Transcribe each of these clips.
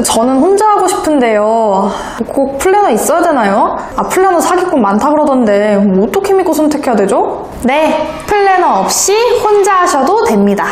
저는 혼자 하고 싶은데요. 꼭 플래너 있어야 되나요? 플래너 사기꾼 많다 그러던데 어떻게 믿고 선택해야 되죠? 네, 플래너 없이 혼자 하셔도 됩니다.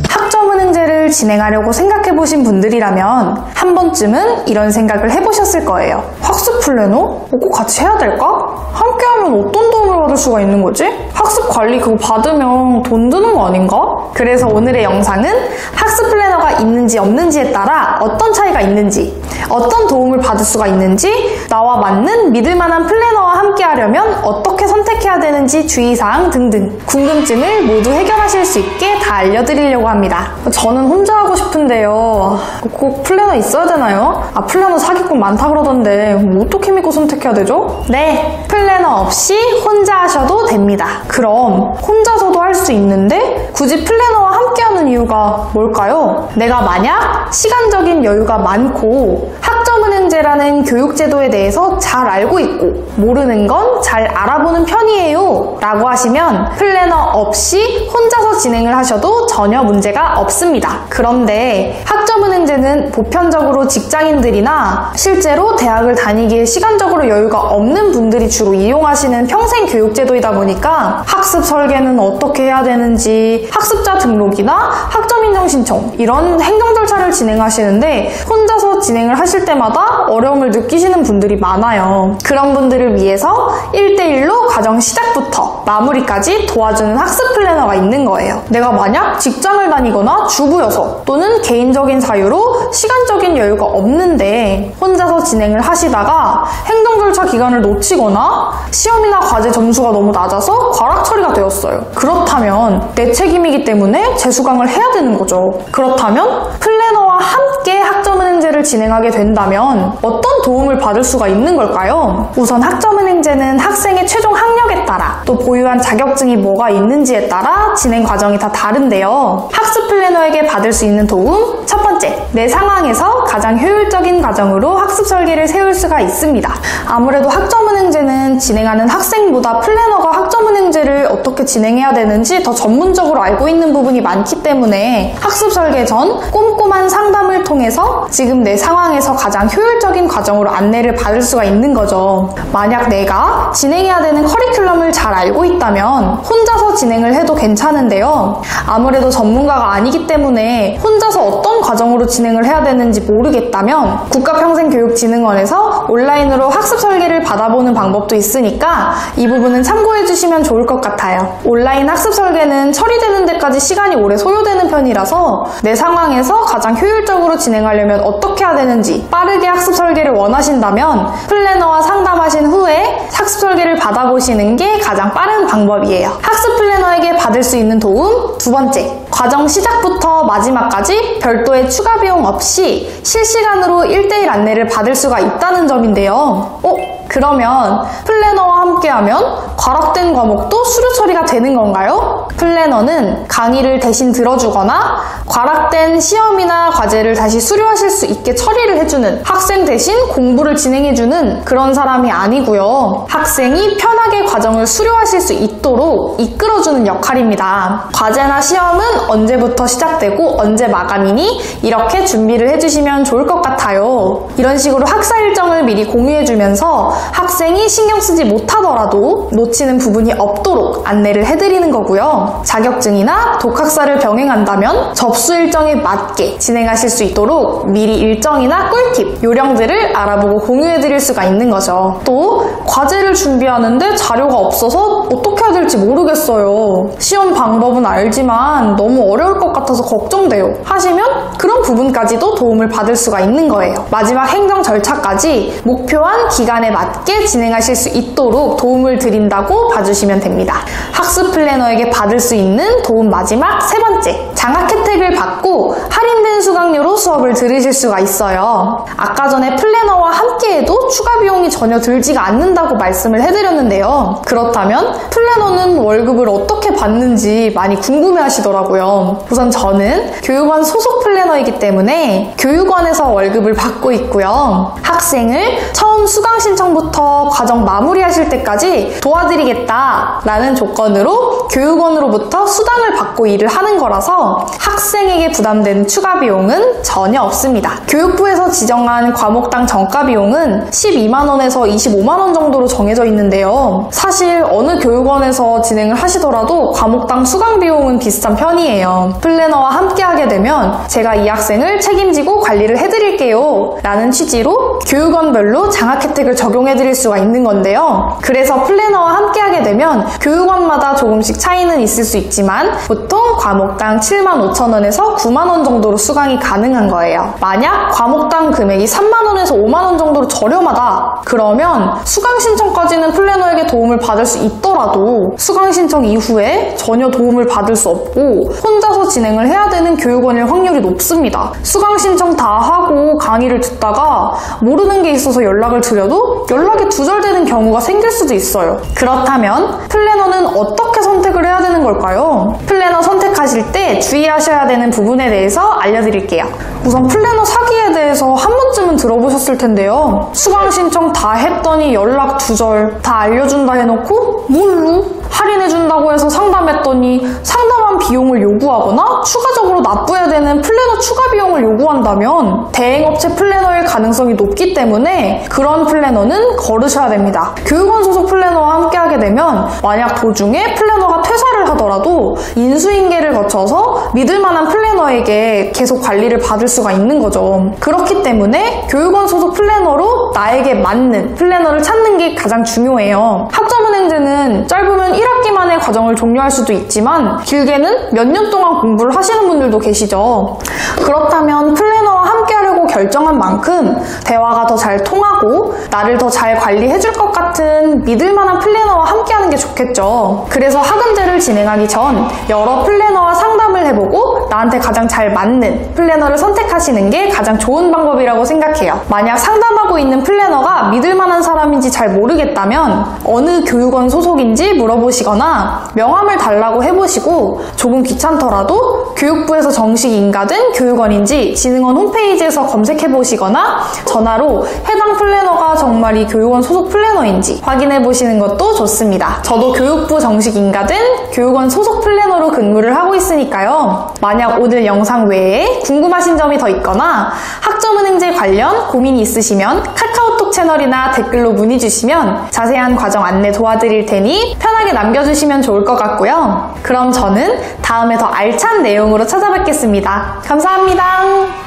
학점은행제를 진행하려고 생각해보신 분들이라면 한 번쯤은 이런 생각을 해보셨을 거예요. 학습 플래너? 꼭 같이 해야 될까? 함께하면 어떤 도움을 받을 수가 있는 거지? 학습 관리 그거 받으면 돈 드는 거 아닌가? 그래서 오늘의 영상은 학습 플래너가 있는지 없는지에 따라 어떤 차이가 있는지, 어떤 도움을 받을 수가 있는지, 나와 맞는 믿을만한 플래너와 함께하려면 어떻게 선택해야 되는지 주의사항 등등 궁금증을 모두 해결하실 수 있게 다 알려드리려고 합니다. 저는 혼자 하고 싶은데요. 꼭 플래너 있어야 되나요? 플래너 사기꾼 많다 그러던데 어떻게 믿고 선택해야 되죠? 네, 플래너 없이 혼자 하셔도 됩니다. 그럼 혼자서도 할 수 있는데 굳이 플래너와 함께하는 이유가 뭘까요? 내가 만약 시간적인 여유가 많고 학점은행제라는 교육제도에 대해서 잘 알고 있고 모르는 건 잘 알아보는 편이에요 라고 하시면 플래너 없이 혼자서 진행을 하셔도 전혀 문제가 없습니다. 그런데 학점은행제는 보편적으로 직장인들이나 실제로 대학을 다니기에 시간적으로 여유가 없는 분들이 주로 이용하시는 평생 교육제도이다 보니까 학습 설계는 어떻게 해야 되는지, 학습자 등록이나 학점인정 신청 이런 행정 절차를 진행하시는데 혼자서 진행을 하실 때마다 어려움을 느끼시는 분들이 많아요. 그런 분들을 위해서 1대1로 과정 시작부터 마무리까지 도와주는 학습 플래너가 있는 거예요. 내가 만약 직장을 다니거나 주부여서 또는 개인적인 사유로 시간적인 여유가 없는데 혼자서 진행을 하시다가 행정 절차 기간을 놓치거나 시험이나 과제 점수가 너무 낮아서 과락 처리가 되었어요. 그렇다면 내 책임이기 때문에 재수강을 해야 되는 거죠. 그렇다면 플래너와 함께 학점은행제를 진행하게 된다면 어떤 도움을 받을 수가 있는 걸까요? 우선 학점은행제는 학생의 최종 학력에 따라 또 보유한 자격증이 뭐가 있는지에 따라 진행 과정이 다 다른데요. 학습 플래너에게 받을 수 있는 도움 첫 번째, 내 상황에서 가장 효율적인 과정으로 학습 설계를 세울 수가 있습니다. 아무래도 학점은행제는 진행하는 학생보다 플래너가 학점은행제를 어떻게 진행해야 되는지 더 전문적으로 알고 있는 부분이 많기 때문에 학습 설계 전 꼼꼼한 상담을 통해서 지금 내 상황에서 가장 효율적인 과정으로 안내를 받을 수가 있는 거죠. 만약 내가 진행해야 되는 커리큘럼을 잘 알고 있다면 혼자서 진행을 해도 괜찮은데요. 아무래도 전문가가 아니기 때문에 혼자서 어떤 과정으로 진행을 해야 되는지 모르겠다면 국가평생교육진흥원에서 온라인으로 학습 설계를 받아보는 방법도 있으니까 이 부분은 참고해 주시면 좋을 것 같아요. 온라인 학습 설계는 처리되는 데까지 시간이 오래 소요되는 편이라서 내 상황에서 가장 효율적으로 진행하려면 어떻게 해야 되는지 빠르게 학습 설계를 원하신다면 플래너와 상담하신 후에 학습 설계를 받아보시는 게 가장 빠른 방법이에요. 학습 플래너에게 받을 수 있는 도움 두 번째, 과정 시작부터 마지막까지 별도의 추가 비용 없이 실시간으로 1대1 안내를 받을 수가 있다는 점인데요. 그러면 플래너와 함께하면 과락된 과목도 수료 처리가 되는 건가요? 플래너는 강의를 대신 들어주거나 과락된 시험이나 과제를 다시 수료하실 수 있게 처리를 해주는, 학생 대신 공부를 진행해주는 그런 사람이 아니고요. 학생이 편하게 과정을 수료하실 수 있도록 이끌어주는 역할입니다. 과제나 시험은 언제부터 시작되고 언제 마감이니 이렇게 준비를 해주시면 좋을 것 같아요. 이런 식으로 학사 일정을 미리 공유해주면서 학생이 신경 쓰지 못하더라도 놓치는 부분이 없도록 안내를 해드리는 거고요. 자격증이나 독학사를 병행한다면 접수 일정에 맞게 진행하실 수 있도록 미리 일정이나 꿀팁, 요령들을 알아보고 공유해드릴 수가 있는 거죠. 또 과제를 준비하는데 자료가 없어서 어떻게 해야 될지 모르겠어요. 시험 방법은 알지만 너무 어려울 것 같아서 걱정돼요 하시면 그런 부분까지도 도움을 받을 수가 있는 거예요. 마지막 행정 절차까지 목표한 기간에 맞게 진행하실 수 있도록 도움을 드린다고 봐주시면 됩니다. 학습 플래너에게 받을 수 있는 도움 마지막 세 번째, 장학 혜택을 받고 할인된 수강료로 수업을 들으실 수가 있어요. 아까 전에 플래너와 함께해도 추가 비용이 전혀 들지가 않는다고 말씀을 해드렸는데요. 그렇다면 플래너는 월급을 어떻게 받는지 많이 궁금해 하시더라고요. 우선 저는 교육원 소속 플래너이기 때문에 교육원에서 월급을 받고 있고요. 학생을 처음 수강 신청 지금부터 과정 마무리하실 때까지 도와드리겠다 라는 조건으로 교육원으로부터 수당을 받고 일을 하는 거라서 학생에게 부담되는 추가 비용은 전혀 없습니다. 교육부에서 지정한 과목당 정가 비용은 12만원에서 25만원 정도로 정해져 있는데요. 사실 어느 교육원에서 진행을 하시더라도 과목당 수강 비용은 비슷한 편이에요. 플래너와 함께 하게 되면 제가 이 학생을 책임지고 관리를 해드릴게요 라는 취지로 교육원별로 장학 혜택을 적용해드릴 수가 있는 건데요. 그래서 플래너와 함께 하게 되면 교육원마다 조금씩 차이는 있을 수 있지만 보통 과목당 75,000원에서 9만원 정도로 수강이 가능한 거예요. 만약 과목당 금액이 3만원에서 5만원 정도로 저렴하다 그러면 수강 신청까지는 플래너에게 도움을 받을 수 있더라도 수강 신청 이후에 전혀 도움을 받을 수 없고 혼자서 진행을 해야 되는 교육원일 확률이 높습니다. 수강 신청 다 하고 강의를 듣다가 모르는 게 있어서 연락을 드려도 연락이 두절되는 경우가 생길 수도 있어요. 그렇다면 플래너는 어떻게 선택을 해야 되는 걸까요? 플래너 선택하실 때 주의하셔야 되는 부분에 대해서 알려드릴게요. 우선 플래너 사기에 대해서 한 번쯤은 들어보셨을 텐데요. 수강 신청 다 했더니 연락 두절, 다 알려준다 해놓고 뭘로? 할인해준다고 해서 상담했더니 상담한 비용을 요구하거나 추가적으로 납부해야 되는 플래너 추가 비용을 요구한다면 대행업체 플래너일 가능성이 높기 때문에 그런 플래너는 거르셔야 됩니다. 교육원 소속 플래너와 함께하게 되면 만약 도중에 플래너가 퇴사를 하더라도 인수인계를 거쳐서 믿을만한 플래너에게 계속 관리를 받을 수가 있는 거죠. 그렇기 때문에 교육원 소속 플래너로 나에게 맞는 플래너를 찾는 게 가장 중요해요. 학점은행제는 짧으면 1학기 만에 과정을 종료할 수도 있지만 길게는 몇 년 동안 공부를 하시는 분들도 계시죠. 그렇다면 플래너와 함께 하려고 결정한 만큼 대화가 더 잘 통하고 나를 더 잘 관리해줄 것 같은 믿을만한 플래너와 함께 하는 게 좋겠죠. 그래서 학은제를 진행하기 전 여러 플래너와 상담을 해보고 나한테 가장 잘 맞는 플래너를 선택하시는 게 가장 좋은 방법이라고 생각해요. 만약 상담하고 있는 플래너가 믿을만한 사람인지 잘 모르겠다면 어느 교육원 소속인지 물어보시거나 명함을 달라고 해보시고 조금 귀찮더라도 교육부에서 정식 인가된 교육원인지 진흥원 홈페이지에서 검색해보시거나 전화로 해당 플래너가 정말 이 교육원 소속 플래너인지 확인해보시는 것도 좋습니다. 저도 교육부 정식 인가된 교육원 소속 플래너로 근무를 하고 있으니까요. 만약 오늘 영상 외에 궁금하신 점이 더 있거나 학점은행제 관련 고민이 있으시면 카카오톡 채널이나 댓글로 문의 주시면 자세한 과정 안내 도와드릴 테니 편하게 남겨주시면 좋을 것 같고요. 그럼 저는 다음에 더 알찬 내용으로 찾아뵙겠습니다. 감사합니다.